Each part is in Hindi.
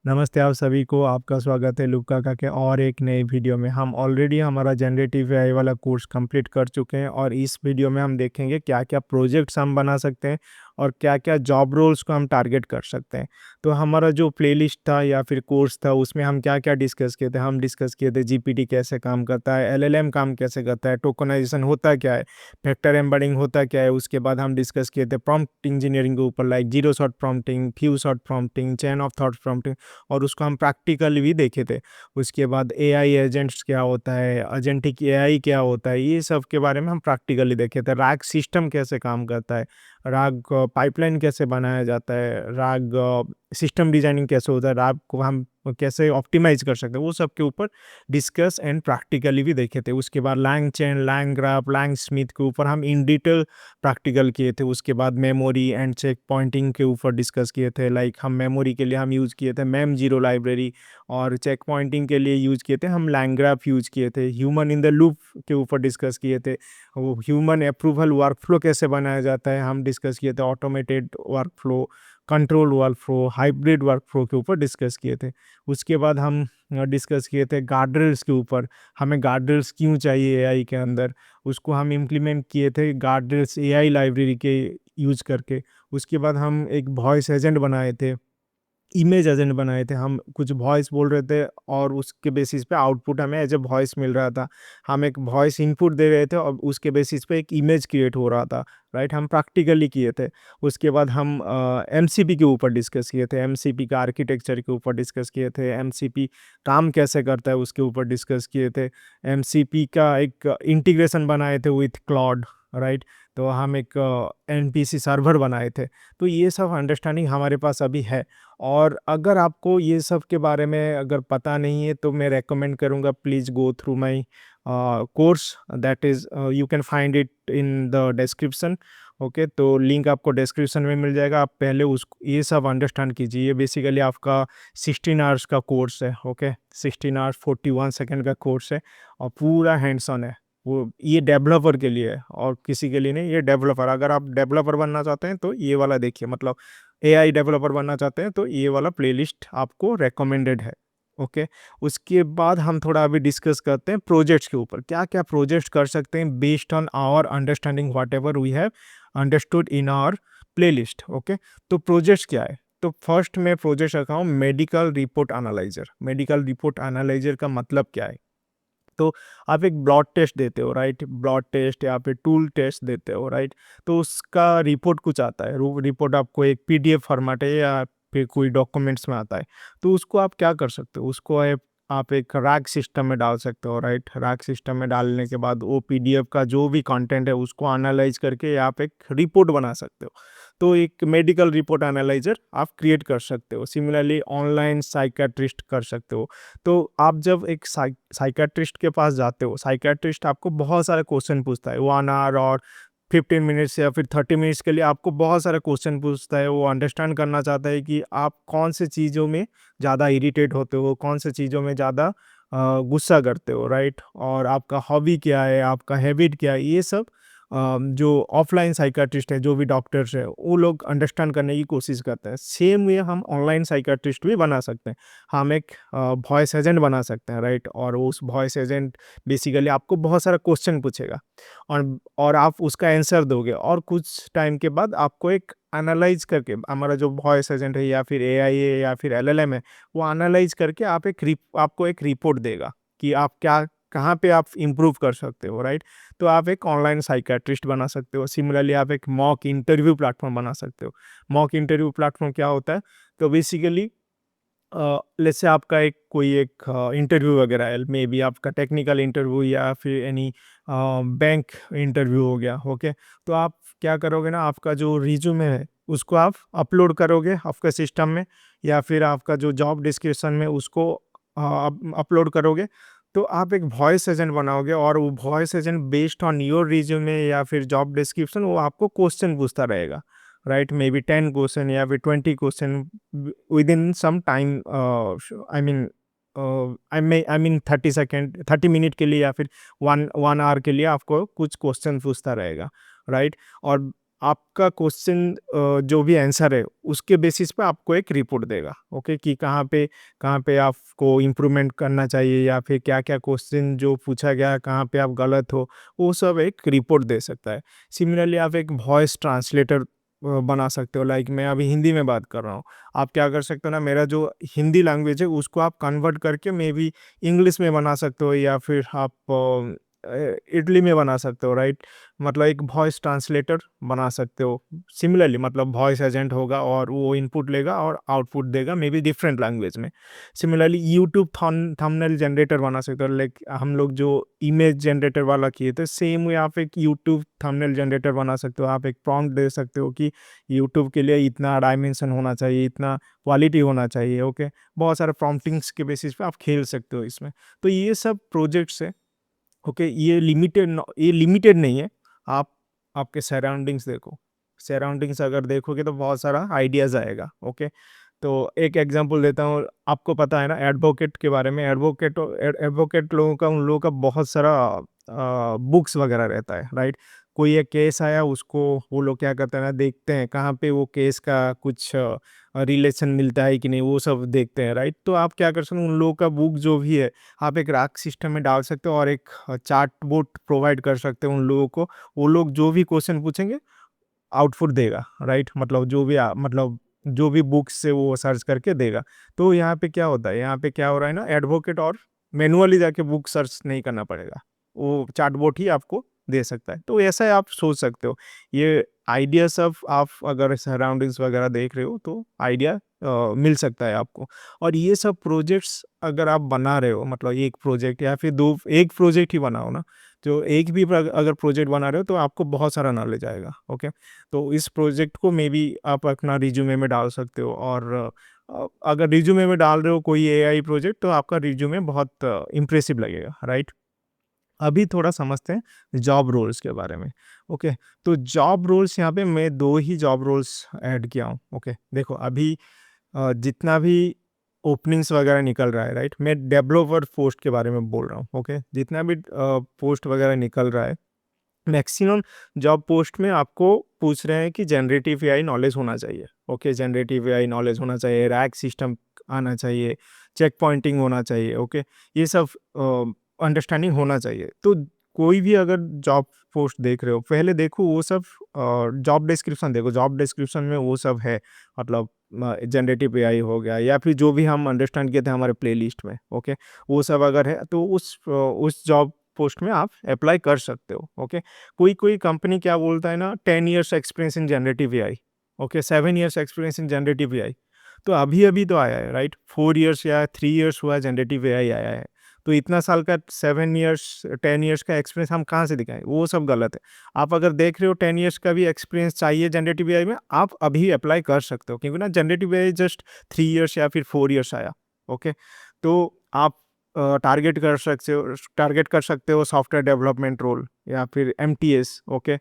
नमस्ते आप सभी को, आपका स्वागत है लुक्का के और एक नए वीडियो में। हम ऑलरेडी हमारा जनरेटिव एआई वाला कोर्स कंप्लीट कर चुके हैं और इस वीडियो में हम देखेंगे क्या क्या प्रोजेक्ट्स हम बना सकते हैं और क्या क्या जॉब रोल्स को हम टारगेट कर सकते हैं। तो हमारा जो प्लेलिस्ट था या फिर कोर्स था उसमें हम क्या क्या डिस्कस किए थे, हम डिस्कस किए थे जीपीटी कैसे काम करता है, एलएलएम काम कैसे करता है, टोकनाइजेशन होता क्या है, फैक्टर एम्बेडिंग होता क्या है। उसके बाद हम डिस्कस किए थे प्रॉम्प्ट इंजीनियरिंग के ऊपर, like zero shot prompting, few shot prompting, chain of thought prompting, और उसको हम प्रैक्टिकली भी देखे थे। उसके बाद एआई एजेंट्स क्या होता है, एजेंटिक एआई क्या होता है, ये सब के बारे में हम प्रैक्टिकली देखे थे। राग सिस्टम कैसे काम करता है, राग पाइपलाइन कैसे बनाया जाता है, राग सिस्टम डिजाइनिंग कैसे होता है, राग को हम कैसे ऑप्टिमाइज कर सकते हैं, वो सब के ऊपर डिस्कस एंड प्रैक्टिकली भी देखे थे। उसके बाद LangChain, LangGraph, LangSmith के ऊपर हम इन डिटेल प्रैक्टिकल किए थे। उसके बाद मेमोरी एंड चेक पॉइंटिंग के ऊपर डिस्कस किए थे। लाइक हम मेमोरी के लिए हम यूज़ किए थे मैम जीरो लाइब्रेरी, और चेक पॉइंटिंग के लिए यूज़ किए थे हम लैंग ग्राफ यूज़ किए थे। ह्यूमन इन द लूप के ऊपर डिस्कस किए थे। वो ह्यूमन अप्रूवल वर्कफ्लो कैसे बनाया जाता है हम डिस्कस किए थे। Automated workflow, control workflow, hybrid workflow के ऊपर डिस्कस किए थे। उसके बाद हम डिस्कस किए थे गार्डरेल्स के ऊपर, हमें गार्डरेल्स क्यों चाहिए एआई के अंदर। उसको हम इम्प्लीमेंट किए थे गार्डरेल्स एआई लाइब्रेरी के यूज़ करके। उसके बाद हम एक वॉइस एजेंट बनाए थे, इमेज एजेंट बनाए थे। हम कुछ वॉइस बोल रहे थे और उसके बेसिस पे आउटपुट हमें एज ए वॉइस मिल रहा था। हम एक वॉइस इनपुट दे रहे थे और उसके बेसिस पे एक इमेज क्रिएट हो रहा था, राइट। हम प्रैक्टिकली किए थे। उसके बाद हम एमसीपी के ऊपर डिस्कस किए थे, एमसीपी का आर्किटेक्चर के ऊपर डिस्कस किए थे, एमसीपी काम कैसे करता है उसके ऊपर डिस्कस किए थे। एमसीपी का एक इंटीग्रेशन बनाए थे विथ क्लाउड, राइट। तो हम एक एनपीसी सर्वर बनाए थे। तो ये सब अंडरस्टैंडिंग हमारे पास अभी है। और अगर आपको ये सब के बारे में अगर पता नहीं है तो मैं रेकमेंड करूँगा, please go through my course, that is you can find it in the description. Okay, तो लिंक आपको डिस्क्रिप्शन में मिल जाएगा। आप पहले उस ये सब अंडरस्टैंड कीजिए। ये बेसिकली आपका 16 आवर्स का कोर्स है। ओके, 16 आवर्स 41 सेकंड का कोर्स है और पूरा हैंड्स ऑन है। वो ये डेवलपर के लिए है और किसी के लिए नहीं। ये डेवलपर, अगर आप डेवलपर बनना चाहते हैं तो ये वाला देखिए, मतलब एआई डेवलपर बनना चाहते हैं तो ये वाला प्लेलिस्ट आपको रेकमेंडेड है। ओके, उसके बाद हम थोड़ा अभी डिस्कस करते हैं प्रोजेक्ट्स के ऊपर, क्या क्या प्रोजेक्ट्स कर सकते हैं based on our understanding whatever we have understood in our playlist. Okay, तो प्रोजेक्ट्स क्या है। तो फर्स्ट मैं प्रोजेक्ट रखा हूँ medical report analyser. Medical report analyser का मतलब क्या है। तो आप एक ब्लड टेस्ट देते हो, राइट, ब्लड टेस्ट या फिर टूल टेस्ट देते हो, राइट। तो उसका रिपोर्ट कुछ आता है, रिपोर्ट आपको एक पीडीएफ फॉर्मेट है या फिर कोई डॉक्यूमेंट्स में आता है। तो उसको आप क्या कर सकते हो, उसको आप एक रैक सिस्टम में डाल सकते हो, राइट। रैक सिस्टम में डालने के बाद वो पीडीएफ का जो भी कंटेंट है उसको एनालाइज करके आप एक रिपोर्ट बना सकते हो। तो एक मेडिकल रिपोर्ट एनालाइजर आप क्रिएट कर सकते हो। सिमिलरली ऑनलाइन साइकेट्रिस्ट कर सकते हो। तो आप जब एक साइकेट्रिस्ट के पास जाते हो, साइकेट्रिस्ट आपको बहुत सारे क्वेश्चन पूछता है, 1 आवर और 15 मिनट्स या फिर 30 मिनट्स के लिए आपको बहुत सारे क्वेश्चन पूछता है। वो अंडरस्टैंड करना चाहता है कि आप कौन से चीज़ों में ज़्यादा इरिटेट होते हो, कौन से चीज़ों में ज़्यादा गुस्सा करते हो, राइट। और आपका हॉबी क्या है, आपका हैबिट क्या है, ये सब जो ऑफलाइन साइकाट्रिस्ट है, जो भी डॉक्टर्स है, वो लोग अंडरस्टैंड करने की कोशिश करते हैं। सेम वे हम ऑनलाइन साइकाट्रिस्ट भी बना सकते हैं। हम एक वॉइस एजेंट बना सकते हैं, राइट। और उस वॉइस एजेंट बेसिकली आपको बहुत सारा क्वेश्चन पूछेगा और आप उसका आंसर दोगे और कुछ टाइम के बाद आपको एक एनालाइज करके, हमारा जो वॉइस एजेंट है या फिर एआई है या फिर एलएलएम है, वो एनालाइज करके आपको एक रिपोर्ट देगा कि आप क्या, कहाँ पे आप इम्प्रूव कर सकते हो, राइट। तो आप एक ऑनलाइन साइकियाट्रिस्ट बना सकते हो। सिमिलरली आप एक मॉक इंटरव्यू प्लेटफॉर्म बना सकते हो। मॉक इंटरव्यू प्लेटफॉर्म क्या होता है, तो बेसिकली लेट्स से आपका एक कोई एक इंटरव्यू वगैरह है, मे बी आपका टेक्निकल इंटरव्यू या फिर एनी बैंक इंटरव्यू हो गया। ओके, तो आप क्या करोगे ना, आपका जो रिज्यूमे है उसको आप अपलोड करोगे आपका सिस्टम में, या फिर आपका जो जॉब डिस्क्रिप्शन में उसको अपलोड करोगे। तो आप एक वॉइस एजेंट बनाओगे और वो voice agent based on your resume या फिर जॉब डिस्क्रिप्शन वो आपको क्वेश्चन पूछता रहेगा, राइट। मे बी 10 क्वेश्चन या फिर 20 question within some time, I mean, I mean 30 second, 30 minute के लिए या फिर वन वन आवर के लिए आपको कुछ क्वेश्चन पूछता रहेगा, राइट। और आपका क्वेश्चन जो भी आंसर है उसके बेसिस पे आपको एक रिपोर्ट देगा, ओके, कि कहाँ पे आपको इम्प्रूवमेंट करना चाहिए या फिर क्या-क्या क्वेश्चन जो पूछा गया है, कहाँ पे आप गलत हो, वो सब एक रिपोर्ट दे सकता है। सिमिलरली आप एक वॉइस ट्रांसलेटर बना सकते हो, लाइक मैं अभी हिंदी में बात कर रहा हूँ। आप क्या कर सकते हो ना, मेरा जो हिंदी लैंग्वेज है उसको आप कन्वर्ट करके मे बी इंग्लिश में बना सकते हो या फिर आप इटली में बना सकते हो, राइट? मतलब एक वॉइस ट्रांसलेटर बना सकते हो। सिमिलरली मतलब वॉइस एजेंट होगा और वो इनपुट लेगा और आउटपुट देगा मे बी डिफरेंट लैंग्वेज में। सिमिलरली यूट्यूब थंबनेल जनरेटर बना सकते हो, लाइक हम लोग जो इमेज जनरेटर वाला किए थे, सेम वे आप एक यूट्यूब थंबनेल जनरेटर बना सकते हो। आप एक प्रॉम्प्ट दे सकते हो कि यूट्यूब के लिए इतना डायमेंशन होना चाहिए, इतना क्वालिटी होना चाहिए, ओके। बहुत सारे प्रॉम्प्टिंग्स के बेसिस पे आप खेल सकते हो इसमें। तो ये सब प्रोजेक्ट्स है, ओके। ये लिमिटेड नहीं है। आप आपके सराउंडिंग्स देखो, सराउंडिंग्स अगर देखोगे तो बहुत सारा आइडियाज़ आएगा, ओके। तो एक एग्जांपल देता हूँ, आपको पता है ना एडवोकेट के बारे में, एडवोकेट लोगों का, उन लोगों का बहुत सारा बुक्स वगैरह रहता है, राइट? कोई एक केस आया, उसको वो लोग क्या करते हैं ना, देखते हैं कहाँ पे वो केस का कुछ रिलेशन मिलता है कि नहीं, वो सब देखते हैं, राइट? तो आप क्या कर सकते हो, उन लोगों का बुक जो भी है आप एक रैक सिस्टम में डाल सकते हो और एक चार्ट बोर्ड प्रोवाइड कर सकते हो उन लोगों को। वो लोग जो भी क्वेश्चन पूछेंगे आउटपुट देगा, राइट? मतलब जो भी बुक्स से वो सर्च करके देगा। तो यहाँ पे क्या होता है, यहाँ पे क्या हो रहा है ना, एडवोकेट और मैनुअली जाके बुक सर्च नहीं करना पड़ेगा, वो चैटबॉट ही आपको दे सकता है। तो ऐसा आप सोच सकते हो। ये आइडिया सब आप अगर सराउंडिंग्स वगैरह देख रहे हो तो आइडिया मिल सकता है आपको। और ये सब प्रोजेक्ट्स अगर आप बना रहे हो, मतलब एक प्रोजेक्ट या फिर दो, एक प्रोजेक्ट ही बनाओ ना, जो एक भी अगर प्रोजेक्ट बना रहे हो तो आपको बहुत सारा नॉलेज आएगा, ओके। तो इस प्रोजेक्ट को मे बी आप अपना रिज्यूमे में डाल सकते हो। और अगर रिज्यूमे में डाल रहे हो कोई एआई प्रोजेक्ट, तो आपका रिज्यूमे बहुत इम्प्रेसिव लगेगा, राइट? अभी थोड़ा समझते हैं जॉब रोल्स के बारे में, ओके। तो जॉब रोल्स, यहाँ पे मैं दो ही जॉब रोल्स ऐड किया हूँ, ओके। देखो अभी जितना भी ओपनिंग्स वगैरह निकल रहा है, राइट, मैं डेवलपर पोस्ट के बारे में बोल रहा हूँ, ओके। जितना भी पोस्ट वगैरह निकल रहा है, मैक्सिमम जॉब पोस्ट में आपको पूछ रहे हैं कि जनरेटिव एआई नॉलेज होना चाहिए, ओके। जनरेटिव एआई नॉलेज होना चाहिए, रैक सिस्टम आना चाहिए, चेक पॉइंटिंग होना चाहिए, ओके। ये सब अंडरस्टैंडिंग होना चाहिए। तो कोई भी अगर जॉब पोस्ट देख रहे हो, पहले देखो वो सब जॉब डिस्क्रिप्शन देखो, जॉब डिस्क्रिप्शन में वो सब है। मतलब जनरेटिव एआई हो गया या फिर जो भी हम अंडरस्टैंड किए थे हमारे प्लेलिस्ट में, ओके। वो सब अगर है तो उस जॉब पोस्ट में आप अप्लाई कर सकते हो, ओके। कोई कंपनी क्या बोलता है ना, 10 years experience in generative AI, okay, 7 years experience in generative AI. तो अभी तो आया है, राइट? 4 years या 3 years हुआ जनरेटिव एआई आया है। तो इतना साल का 7 years 10 years का एक्सपीरियंस हम कहाँ से दिखाएं? वो सब गलत है। आप अगर देख रहे हो 10 years का भी एक्सपीरियंस चाहिए जनरेटिव एआई में, आप अभी अप्लाई कर सकते हो, क्योंकि ना जनरेटिव एआई जस्ट 3 years या फिर 4 years आया, ओके। तो आप टारगेट कर सकते हो सॉफ्टवेयर डेवलपमेंट रोल या फिर MTS, okay.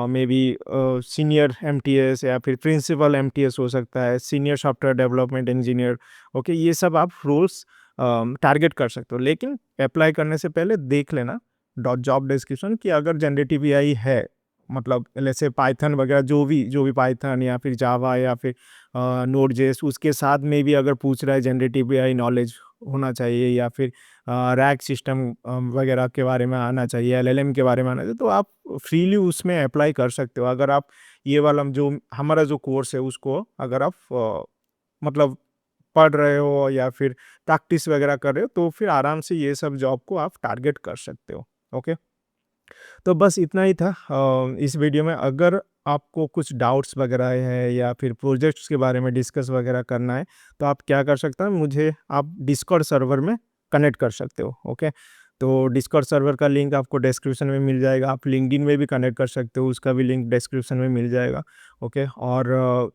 May be senior MTS या फिर प्रिंसिपल एमटीएस हो सकता है, senior software development engineer, okay. ये सब आप रोल्स टारगेट कर सकते हो, लेकिन अप्लाई करने से पहले देख लेना डॉट जॉब डिस्क्रिप्शन कि अगर जनरेटिव एआई है, मतलब जैसे पाइथन वगैरह, जो भी पाइथन या फिर जावा या फिर नोड जेएस, उसके साथ में भी अगर पूछ रहा है जनरेटिव एआई नॉलेज होना चाहिए या फिर रैक सिस्टम वगैरह के बारे में आना चाहिए, एलएलएम के बारे में आना चाहिए, तो आप फ्रीली उसमें अप्लाई कर सकते हो। अगर आप ये वाला जो हमारा जो कोर्स है उसको अगर आप मतलब पढ़ रहे हो या फिर प्रैक्टिस वगैरह कर रहे हो, तो फिर आराम से ये सब जॉब को आप टारगेट कर सकते हो, ओके। तो बस इतना ही था इस वीडियो में। अगर आपको कुछ डाउट्स वगैरह है या फिर प्रोजेक्ट्स के बारे में डिस्कस वगैरह करना है, तो आप क्या कर सकते हैं, मुझे आप डिस्कॉर्ड सर्वर में कनेक्ट कर सकते हो, ओके। तो डिस्कॉर्ड सर्वर का लिंक आपको डिस्क्रिप्शन में मिल जाएगा। आप लिंक्डइन में भी कनेक्ट कर सकते हो, उसका भी लिंक डिस्क्रिप्शन में मिल जाएगा, ओके। और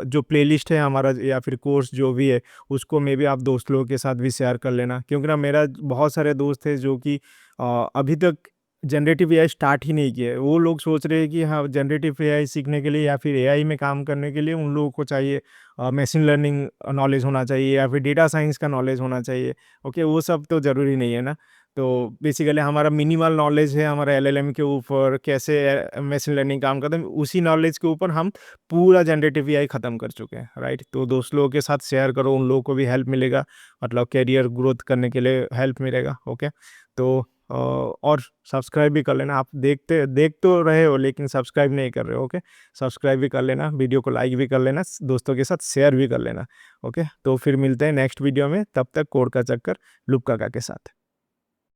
जो प्लेलिस्ट है हमारा या फिर कोर्स जो भी है, उसको मे भी आप दोस्त लोगों के साथ भी शेयर कर लेना, क्योंकि ना मेरा बहुत सारे दोस्त हैं जो कि अभी तक जनरेटिव एआई स्टार्ट ही नहीं किया है। वो लोग सोच रहे हैं कि हाँ, जनरेटिव एआई सीखने के लिए या फिर एआई में काम करने के लिए उन लोगों को चाहिए मशीन लर्निंग नॉलेज होना चाहिए या फिर डेटा साइंस का नॉलेज होना चाहिए। ओके, वो सब तो ज़रूरी नहीं है ना। तो बेसिकली हमारा मिनिमल नॉलेज है हमारा एलएलएम के ऊपर, कैसे मशीन लर्निंग काम करता है, उसी नॉलेज के ऊपर हम पूरा जनरेटिव एआई ख़त्म कर चुके हैं, राइट? तो दोस्त लोगों के साथ शेयर करो, उन लोगों को भी हेल्प मिलेगा, मतलब करियर ग्रोथ करने के लिए हेल्प मिलेगा। ओके, तो और सब्सक्राइब भी कर लेना। आप देख तो रहे हो लेकिन सब्सक्राइब नहीं कर रहे हो। ओके, सब्सक्राइब भी कर लेना, वीडियो को लाइक भी कर लेना, दोस्तों के साथ शेयर भी कर लेना। ओके, तो फिर मिलते हैं नेक्स्ट वीडियो में, तब तक कोड का चक्कर लुक काका के साथ।